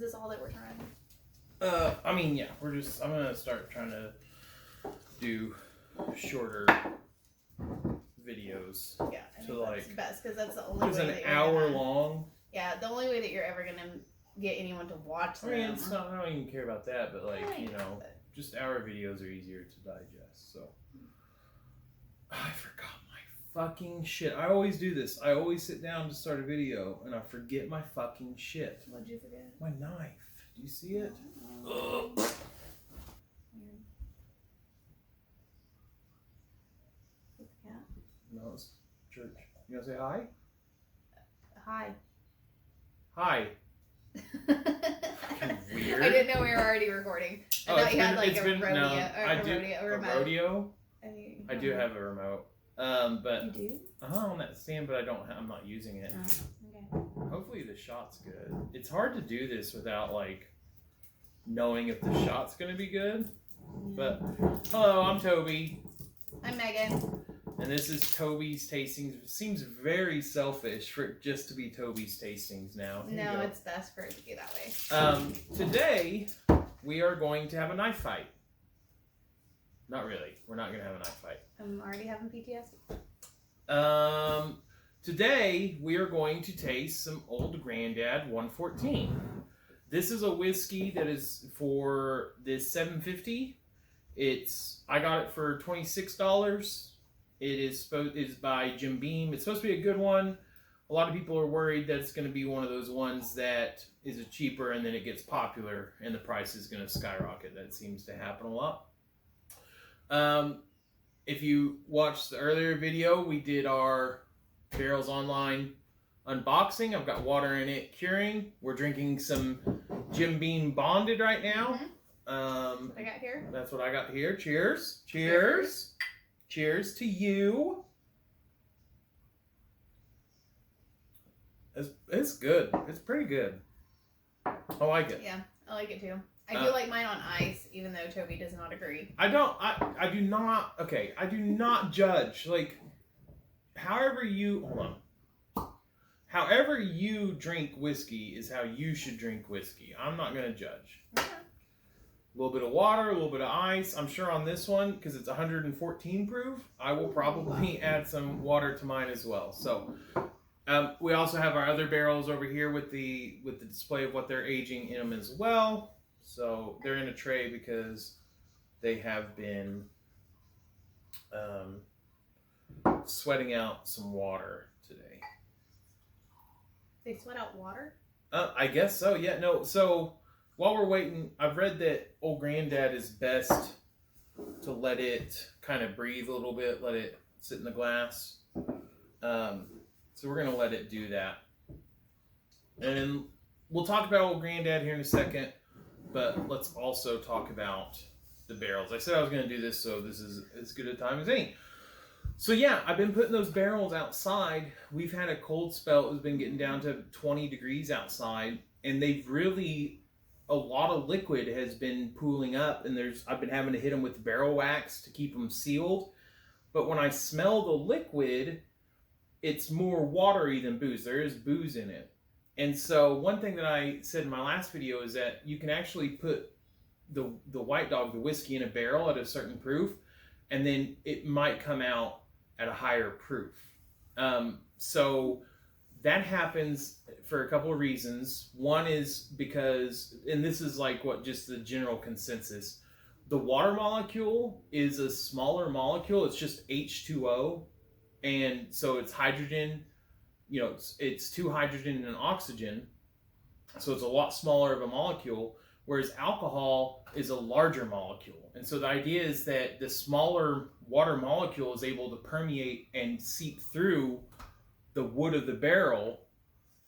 this all that we're trying? I mean, yeah, I'm gonna start trying to do shorter videos. Yeah, I think that's best because that's the only way. It's an that hour long. Yeah, the only way that you're ever gonna get anyone to watch them. I mean, it's not. I don't even care about that, but like just hour videos are easier to digest. So I forgot my fucking shit. I always do this. I always sit down to start a video and I forget my fucking shit. What'd you forget? My knife. Do you see it? Ugh. Yeah. No, it's church. You gonna say hi? Hi. Hi. Weird. I didn't know we were already recording. I thought you had like a rodeo. No, I do. A remote. A rodeo? I do Uh-huh. have a remote. But you do? on that stand, but I'm not using it. Oh, okay. Hopefully the shot's good. It's hard to do this without like knowing if the shot's gonna be good. But hello, I'm Toby. I'm Megan. And this is Toby's Tastings. It seems very selfish for it just to be Toby's Tastings now. No, it's best for it to be that way. Today we are going to have a knife fight. Not really. We're not going to have a knife fight. I'm already having PTSD. Today we are going to taste some Old Grandad 114. This is a whiskey that is for this $7.50. I got it for $26. It is by Jim Beam. It's supposed to be a good one. A lot of people are worried that it's going to be one of those ones that is a cheaper and then it gets popular and the price is going to skyrocket. That seems to happen a lot. If you watched the earlier video, we did our Barrels Online unboxing. I've got water in it curing. We're drinking some Jim Beam Bonded right now. Mm-hmm. What I got here? That's what I got here. Cheers. Cheers. Cheers to you. It's good. It's pretty good. I like it. Yeah, I like it too. I do like mine on ice, even though Toby does not agree. I do not judge. Like, however you drink whiskey is how you should drink whiskey. I'm not going to judge. Okay. A little bit of water, a little bit of ice. I'm sure on this one, because it's 114 proof, I will probably add some water to mine as well. So, we also have our other barrels over here with the display of what they're aging in them as well. So they're in a tray because they have been sweating out some water today. They sweat out water? I guess so. Yeah. No. So. While we're waiting, I've read that Old Grandad is best to let it kind of breathe a little bit, let it sit in the glass. So we're going to let it do that. And we'll talk about Old Grandad here in a second, but let's also talk about the barrels. I said I was going to do this, so this is as good a time as any. So yeah, I've been putting those barrels outside. We've had a cold spell. It's been getting down to 20 degrees outside, and they've really... a lot of liquid has been pooling up, and I've been having to hit them with barrel wax to keep them sealed. But when I smell the liquid, it's more watery than booze. There is booze in it. And so one thing that I said in my last video is that you can actually put the White Dog, the whiskey, in a barrel at a certain proof, and then it might come out at a higher proof. So that happens for a couple of reasons. One is because, and this is like what just the general consensus, the water molecule is a smaller molecule. It's just H2O. And so it's hydrogen, it's two hydrogen and oxygen. So it's a lot smaller of a molecule, whereas alcohol is a larger molecule. And so the idea is that the smaller water molecule is able to permeate and seep through the wood of the barrel.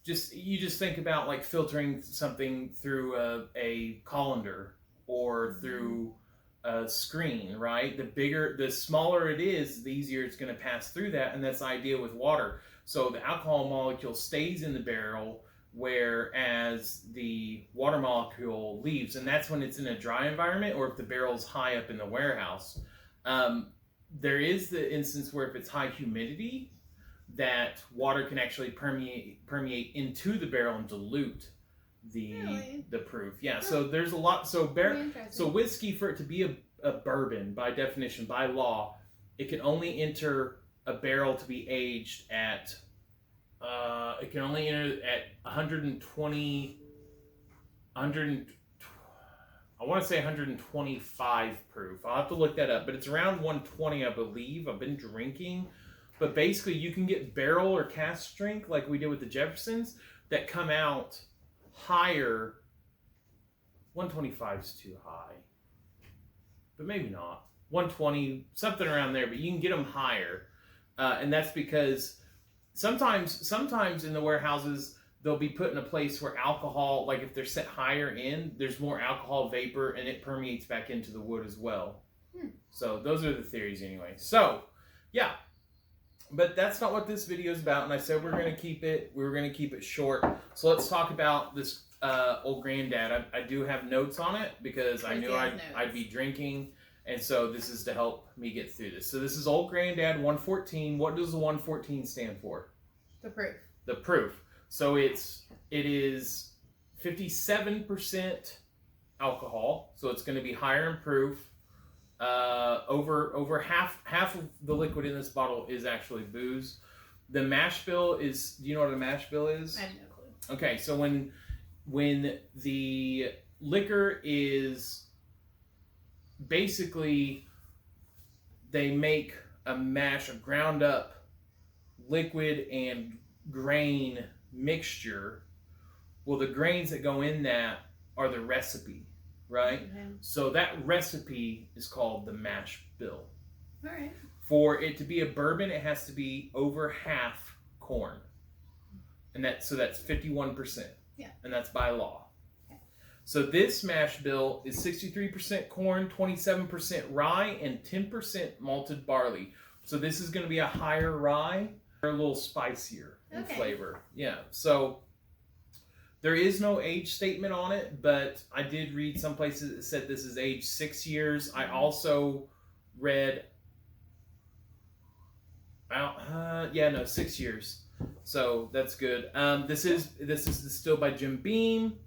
You just think about like filtering something through a colander or through a screen, right? The smaller it is, the easier it's going to pass through that, and that's the idea with water. So the alcohol molecule stays in the barrel, whereas the water molecule leaves, and that's when it's in a dry environment or if the barrel's high up in the warehouse. There is the instance where if it's high humidity, that water can actually permeate into the barrel and dilute the proof. Yeah, so there's a lot. So whiskey, for it to be a bourbon by definition, by law, it can only enter a barrel to be aged at it can only enter at 120 I want to say 125 proof. I'll have to look that up, but it's around 120, I believe. I've been drinking, but basically you can get barrel or cask strength like we did with the Jeffersons that come out higher. 125 is too high, but maybe not. 120, something around there, but you can get them higher, and that's because sometimes in the warehouses they'll be put in a place where alcohol, like if they're set higher in, there's more alcohol vapor and it permeates back into the wood as well. So those are the theories anyway. So yeah, but that's not what this video is about. And I said we were going to keep it short. So let's talk about this Old Granddad. I do have notes on it because I knew I'd be drinking. And so this is to help me get through this. So this is Old Granddad 114. What does the 114 stand for? The proof. The proof. So it is 57% alcohol. So it's going to be higher in proof. Over half of the liquid in this bottle is actually booze. The mash bill is. Do you know what a mash bill is? I have no clue. Okay, so when the liquor is basically, they make a mash, a ground up liquid and grain mixture. Well, the grains that go in that are the recipe, right? Okay. So that recipe is called the mash bill. All right. For it to be a bourbon, it has to be over half corn, and that's 51%. Yeah. And that's by law. Okay. So this mash bill is 63% corn, 27% rye, and 10% malted barley. So this is going to be a higher rye, a little spicier in flavor. Yeah. So there is no age statement on it, but I did read some places that said this is aged 6 years. I also read 6 years. So that's good. This is distilled by Jim Beam,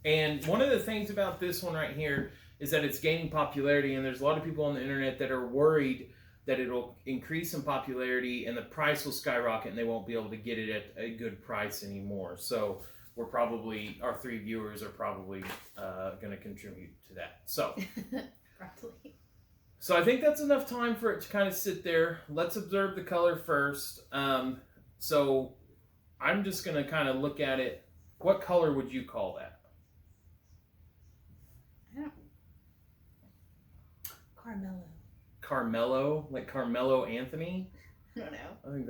and one of the things about this one right here is that it's gaining popularity, and there's a lot of people on the internet that are worried that it'll increase in popularity and the price will skyrocket and they won't be able to get it at a good price anymore. So our 3 viewers are probably going to contribute to that. So probably. So I think that's enough time for it to kind of sit there. Let's observe the color first. So I'm just going to kind of look at it. What color would you call that? Carmelo. Carmelo? Like Carmelo Anthony? I don't know. I think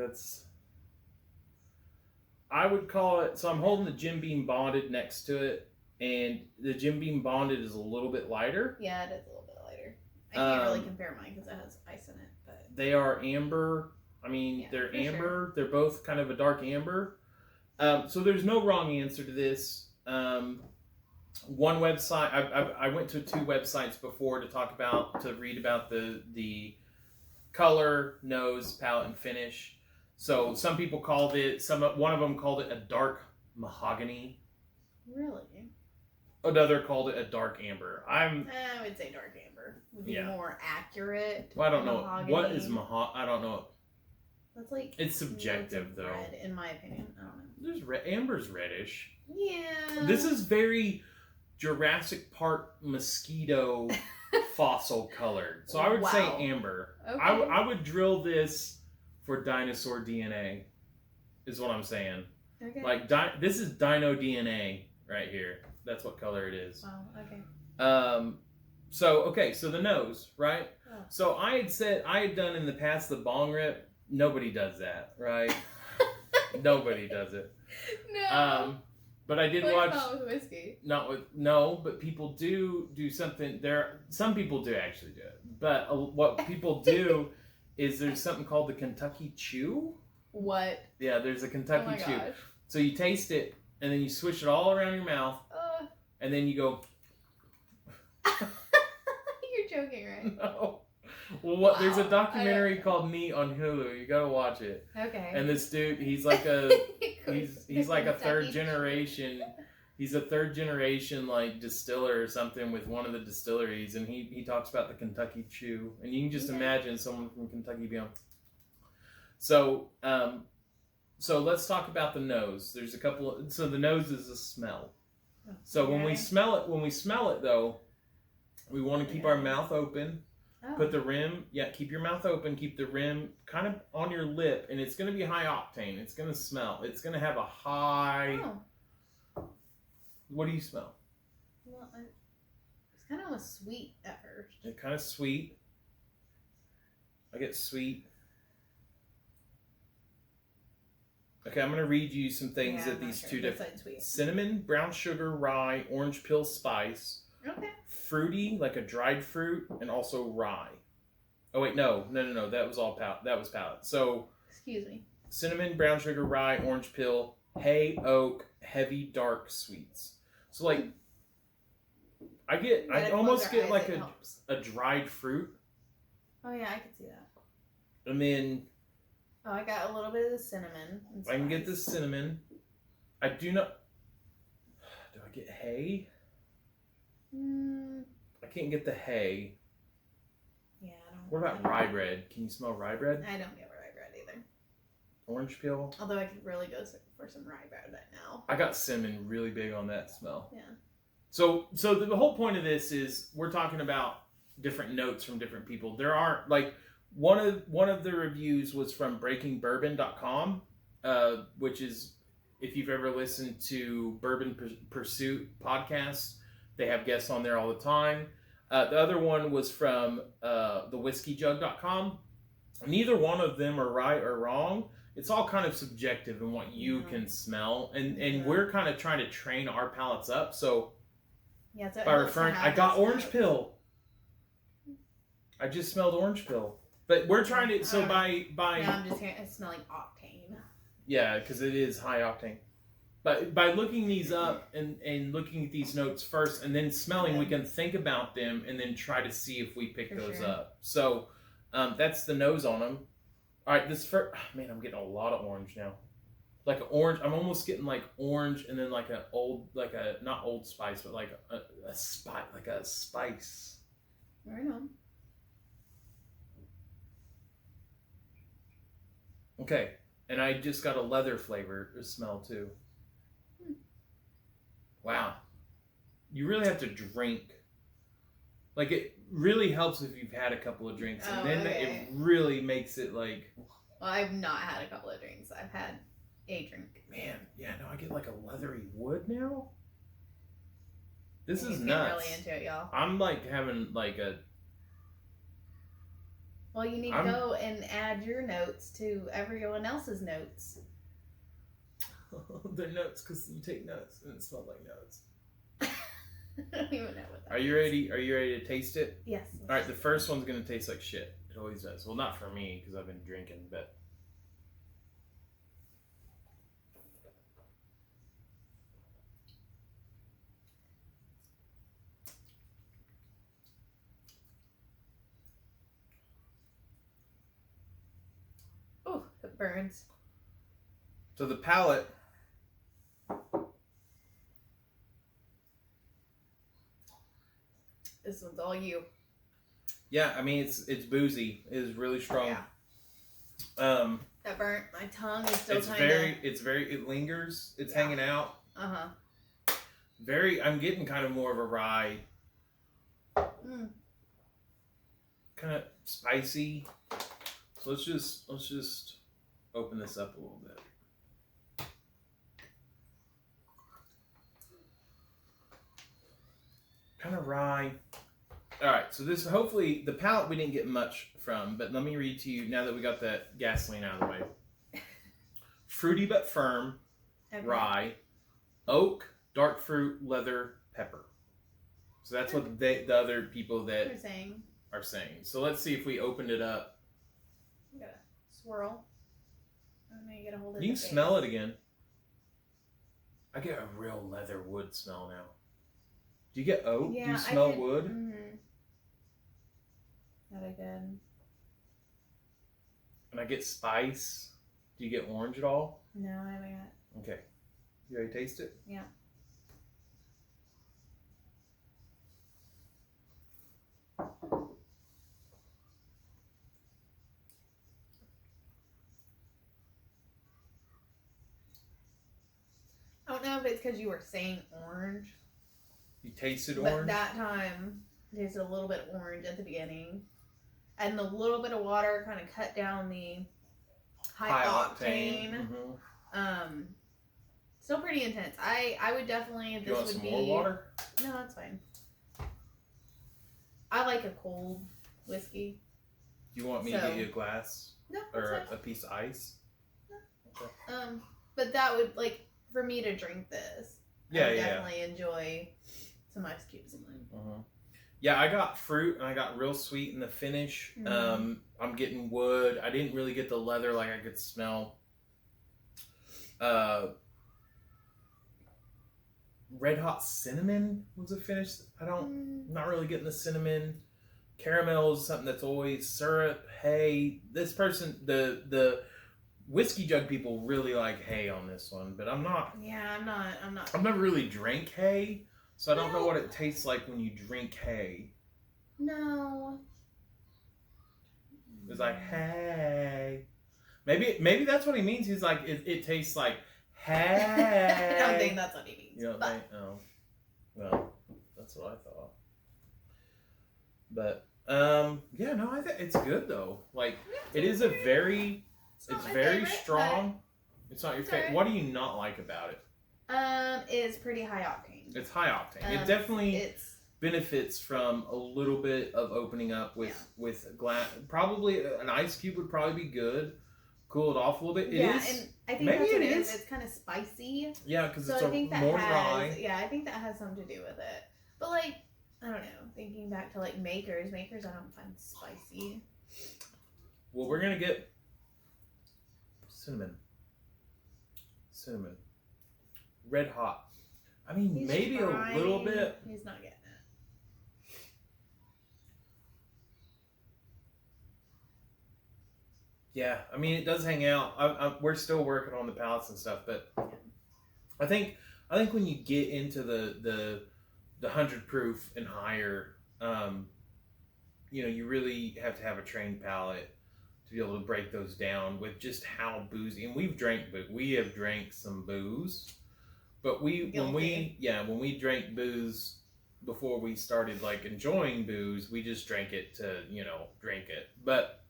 I would call it, so I'm holding the Jim Beam Bonded next to it, and the Jim Beam Bonded is a little bit lighter. Yeah, it is a little bit lighter. I can't really compare mine because it has ice in it. But they are amber. I mean, they're amber. Sure. They're both kind of a dark amber. So there's no wrong answer to this. One website, I went to 2 websites before to read about the color, nose, palate, and finish. So some people called it, one of them called it a dark mahogany. Really? Another called it a dark amber. I would say dark amber would be more accurate. Well, I don't know. What is I don't know. That's like, it's subjective though. Red, in my opinion. I don't know. Amber's reddish. Yeah. This is very Jurassic Park mosquito fossil colored. So I would say amber. Okay. I would drill this for dinosaur DNA, is what I'm saying. Okay. Like this is dino DNA right here. That's what color it is. Oh, okay. So the nose, right? Oh. So I had done in the past the bong rip. Nobody does that, right? Nobody does it. No. But I did watch. Not with whiskey. But people do something. Some people do actually do it. But what people do is there's something called the Kentucky Chew. What? Yeah, there's a Kentucky Chew. Gosh. So you taste it, and then you swish it all around your mouth, and then you go. You're joking, right? No. Well, there's a documentary called Me on Hulu. You gotta watch it. Okay. And this dude, he's like he's like a third generation He's a third generation like distiller or something with one of the distilleries, and he talks about the Kentucky Chew, and you can just imagine someone from Kentucky being. So so let's talk about the nose. There's a couple of, so the nose is a smell. So when we smell it though, we want to keep our mouth open. Put the rim, keep your mouth open, keep the rim kind of on your lip, and it's going to be high octane. It's going to smell. It's going to have a high. What do you smell? Well, it's kind of almost sweet at first. It's kind of sweet. I get sweet. Okay, I'm going to read you some things that these two different. Cinnamon, brown sugar, rye, orange peel spice. Okay. Fruity, like a dried fruit, and also rye. Oh wait, no. That was all palate. That was palate. So. Excuse me. Cinnamon, brown sugar, rye, orange peel, hay, oak, heavy, dark sweets. So like, I almost get like a dried fruit. Oh yeah, I can see that. And then. Oh, I got a little bit of the cinnamon. I can get the cinnamon. I do not. Do I get hay? I can't get the hay. Yeah, I don't. What about rye bread? Can you smell rye bread? I don't get rye bread either. Orange peel? Although I could really go for some rye bread right now. I got cinnamon really big on that smell. Yeah. So the whole point of this is we're talking about different notes from different people. There aren't like one of the reviews was from breakingbourbon.com, which is if you've ever listened to Bourbon Pursuit podcast. They have guests on there all the time. The other one was from thewhiskeyjug.com. Neither one of them are right or wrong. It's all kind of subjective in what you can smell. And we're kind of trying to train our palates up. So, so by referring, I got orange pill. I just smelled orange pill. But we're trying to, so by now I'm just smelling octane. Yeah, because it is high octane. But by looking these up and looking at these notes first and then smelling, we can think about them and then try to see if we pick those up. So that's the nose on them. All right, this first, man, I'm getting a lot of orange now. Like orange, I'm almost getting like orange and then like not Old Spice, but like a spice. Right on. Okay, and I just got a leather flavor smell too. Wow. You really have to drink. Like, it really helps if you've had a couple of drinks. And then it really makes it like... Well, I've not had a couple of drinks. I've had a drink. Man, yeah, no, I get like a leathery wood now. This is nuts. I'm really into it, y'all. I'm like having like a... Well, you need to go and add your notes to everyone else's notes. They're notes because you take notes and it smells like notes. I don't even know what that Are you ready? Are you ready to taste it? Yes. All right, the first one's going to taste like shit. It always does. Well, not for me because I've been drinking, but... Oh, it burns. So the palate... This one's all you. Yeah, I mean it's boozy. It is really strong. Yeah. That burnt. My tongue is still it lingers. It's hanging out. I'm getting kind of more of a rye. Kind of spicy. So let's just open this up a little bit. Kind of rye. All right, so this hopefully the palate we didn't get much from, but let me read to you now that we got that gasoline out of the way. Fruity but firm, rye, oak, dark fruit, leather, pepper. So that's what the other people that are saying. So let's see if we opened it up. I'm gonna swirl. I'm gonna get a hold of it. You can smell it again. I get a real leather wood smell now. Do you get oak? Yeah, do you smell wood? Mm-hmm. That I did. And I get spice. Do you get orange at all? No, I haven't yet. Okay. You ready to taste it? Yeah. don't know if it's because you were saying orange. You tasted But orange? that time, there's a little bit orange at the beginning. And the little bit of water kind of cut down the high octane. Mm-hmm. Still pretty intense. I would definitely, if You this want would some be... more water? No, that's fine. I like a cold whiskey. Do you want me to get you a glass? No, Or that's a piece of ice? No. Okay. But that would, like, for me to drink this, I would definitely enjoy some ice cubes in mine. Uh-huh. Yeah, I got fruit and I got real sweet in the finish. Mm-hmm. I'm getting wood. I didn't really get the leather like I could smell. Red hot cinnamon was a finish. I'm not really getting the cinnamon. Caramel is something that's always syrup, hay. This person, the whiskey jug people really like hay on this one, but I'm not. Yeah, I'm not. I've never really drank hay, so I don't know what it tastes like when you drink hay. No. It's like hay. Maybe that's what he means. He's like it tastes like hay. I don't think that's what he means. You don't think? Oh, well, that's what I thought. But yeah, no, I think it's good though. Like it is a very, it's very favorite, strong. It's not your favorite. Right. What do you not like about it? It's pretty high octane. It's high octane. It definitely benefits from a little bit of opening up with glass. Probably an ice cube would probably be good. Cool it off a little bit. It is. And I think maybe that's what it it is. is. It's kind of spicy. Yeah, because So it's I think that more has, rye. yeah, I think that has something to do with it. But like, I don't know. Thinking back to like makers I don't find spicy. Well, we're gonna get cinnamon, red hot. I mean, He's maybe trying. a little bit. He's not getting it. Yeah, I mean, it does hang out. We're still working on the palates and stuff, but I think when you get into the 100 proof and higher, you really have to have a trained palate to be able to break those down with just how boozy. And we have drank some booze, but when we drank booze before we started like enjoying booze, we just drank it to drink it, but.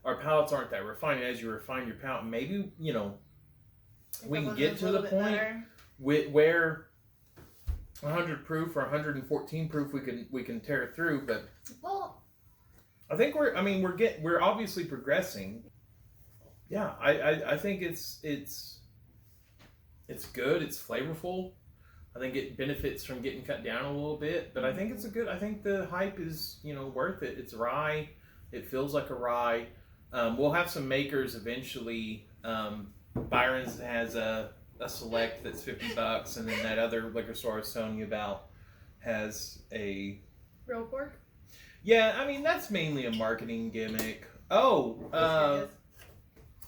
Our palates aren't that refined. As you refine your palate, maybe we can get to the point where 100 proof or 114 proof we can tear through. But I think we're obviously progressing. Yeah, I think it's good. It's flavorful. I think it benefits from getting cut down a little bit. But I think it's I think the hype is worth it. It's rye. It feels like a rye. We'll have some makers eventually. Byron's has a select that's $50, and then that other liquor store I was telling you about has a real pork. Yeah, I mean that's mainly a marketing gimmick. A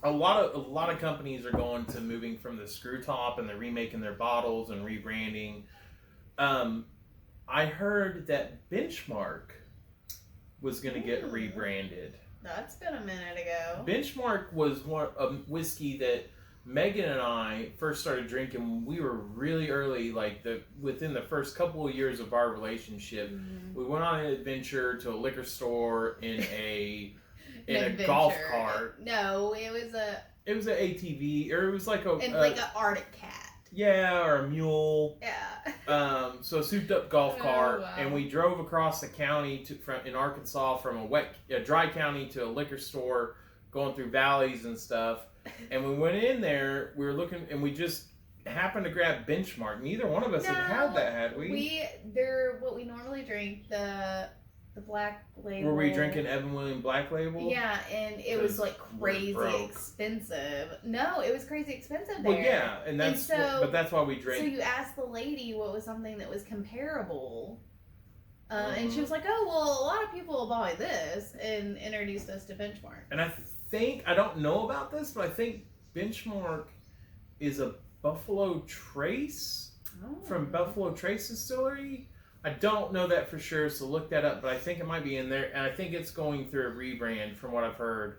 lot of companies are going to moving from the screw top, and they're remaking their bottles and rebranding. I heard that Benchmark was going to get rebranded. That's been a minute ago. Benchmark was a whiskey that Megan and I first started drinking when we were really early, like within the first couple of years of our relationship. Mm-hmm. We went on an adventure to a liquor store in a golf cart. No, it was an ATV, or it was like an Arctic cat. Yeah, or a mule. Yeah. So a souped up golf cart, wow. And we drove across the county in Arkansas from a dry county to a liquor store, going through valleys and stuff. And we went in there. We were looking, and we just happened to grab Benchmark. Neither one of us had that, had we? They're what we normally drink, the black label. Were we drinking Evan Williams Black Label? Yeah, and it was like crazy expensive. No, it was crazy expensive there. Well, yeah, but that's why we drank. So you asked the lady what was something that was comparable, and she was like, "Oh, well, a lot of people will buy this," and introduced us to Benchmark. And I don't know about this, but I think Benchmark is a Buffalo Trace from Buffalo Trace Distillery. I don't know that for sure, so look that up, but I think it might be in there, and I think it's going through a rebrand from what I've heard.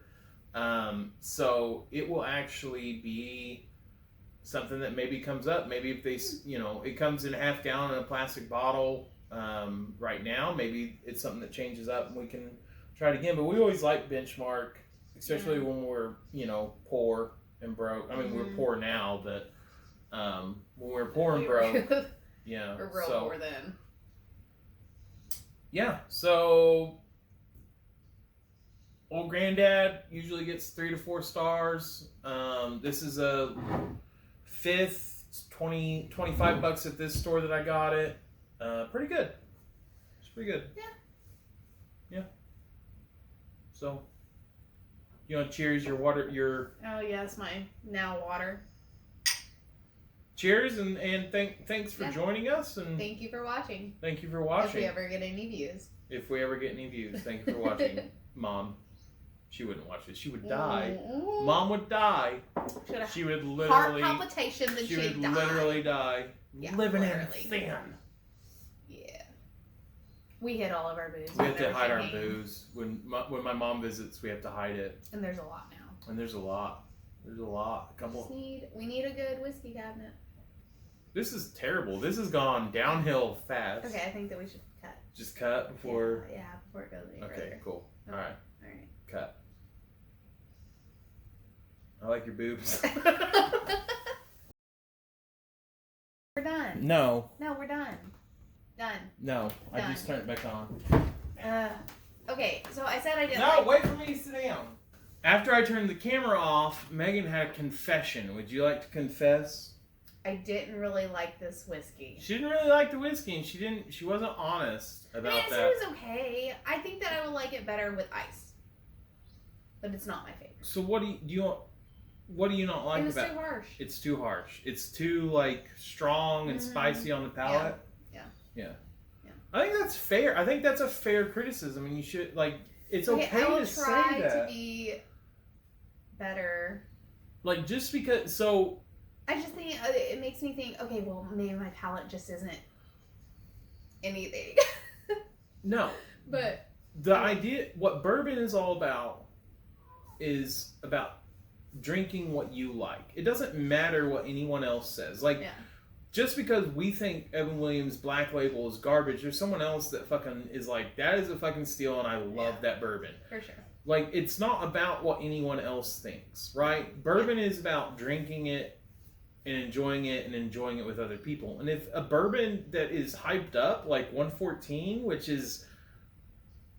So it will actually be something that maybe comes up. Maybe if they, it comes in a half gallon in a plastic bottle right now. Maybe it's something that changes up and we can try it again. But we always like benchmark, especially when we're, poor and broke. I mean, we're poor now, but when we're poor and broke, we're real poor then. Yeah, so Old Granddad usually gets 3 to 4 stars. This is a 5th, $25 at this store that I got it. Pretty good. It's pretty good. Yeah. So, you want to cheers your water, Oh yes, my now water. Cheers and thanks for joining us, and thank you for watching. Thank you for watching. If we ever get any views. If we ever get any views, thank you for watching. Mom, she wouldn't watch this. She would die. Mom would die. She would literally heart palpitations and she would literally die. Yeah, living literally. in sin. Yeah. We hid all of our booze. We have to hide our booze. When my mom visits, we have to hide it. And there's a lot now. And there's a lot. There's a lot. A couple. We need a good whiskey cabinet. This is terrible. This has gone downhill fast. Okay, I think that we should cut. Just cut before. Yeah, before it goes any Okay, further. cool. Okay. All right. All right. Cut. I like your boobs. We're done. No. No, we're done. Done. No, I Done. just turned it back on. Okay, so I said I didn't. No, wait for me to sit down. After I turned the camera off, Megan had a confession. Would you like to confess? I didn't really like this whiskey. She didn't really like the whiskey, and she wasn't honest about I that. said it was okay. I think that I would like it better with ice, but it's not my favorite. So what do you not like about it? It was too harsh. It's too harsh. It's too strong and spicy on the palate. Yeah. I think that's fair. I think that's a fair criticism, and you should it's okay I will to say try that. to be better. Just because I just think it makes me think. Okay, well, maybe my palate just isn't anything. No. But the idea, what bourbon is all about, is about drinking what you like. It doesn't matter what anyone else says. Just because we think Evan Williams Black Label is garbage, there's someone else that fucking is like, that is a fucking steal and I love that bourbon. For sure. It's not about what anyone else thinks, right? Bourbon is about drinking it and enjoying it with other people. And if a bourbon that is hyped up, like 114, which is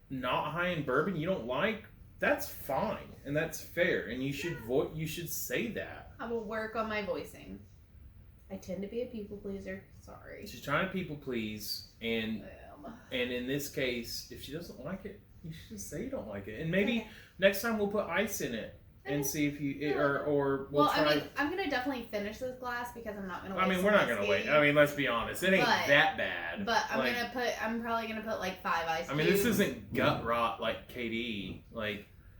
not high in bourbon, you don't like, that's fine. And that's fair. And you should say that. I will work on my voicing. I tend to be a people pleaser. Sorry. She's trying to people please, and in this case, if she doesn't like it, you should just say you don't like it. And maybe next time we'll put ice in it and see if you or we'll try. I mean, I'm gonna definitely finish this glass because I'm not gonna. I mean, we're not gonna wait. I mean, let's be honest, it ain't that bad. But I'm probably gonna put 5 ice cubes. I mean, this isn't gut rot like KD.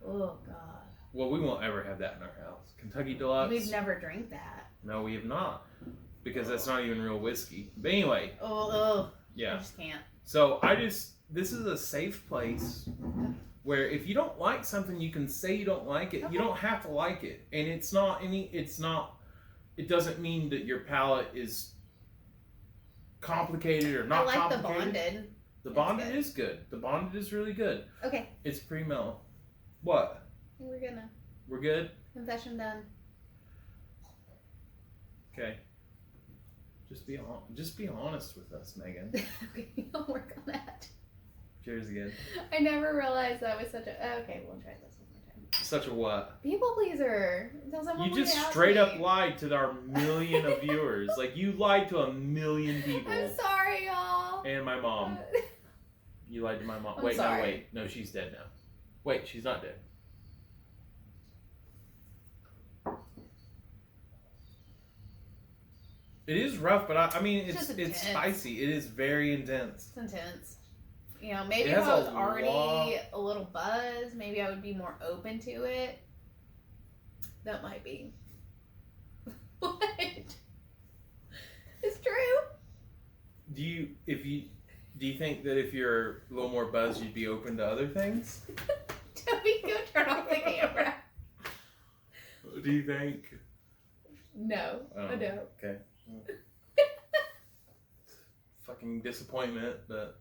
Oh God. Well, we won't ever have that in our house. Kentucky Deluxe. We've never drank that. No, we have not. Because that's not even real whiskey. But anyway. Yeah. I just can't. So this is a safe place where if you don't like something, you can say you don't like it. Okay. You don't have to like it. And it doesn't mean that your palate is complicated or not complicated. I like the bonded. The bonded is good. The bonded is really good. Okay. It's pretty mellow. What? We're good? Confession done. Okay. Just be honest with us, Megan. Okay, I'll work on that. Cheers again. I never realized that was such a... Okay, we'll try this one more time. Such a what? People pleaser. You just straight up lied to our million of viewers. You lied to a million people. I'm sorry, y'all. And my mom. You lied to my mom. I'm sorry. Wait. No, she's dead now. Wait, she's not dead. It is rough, but I mean, it's spicy. It is very intense. It's intense. Maybe if I was already a little buzzed, maybe I would be more open to it. That might be. What? It's true. Do you think that if you're a little more buzzed, you'd be open to other things? Toby, go turn off the camera. Do you think? No, I don't. Okay. Fucking disappointment, but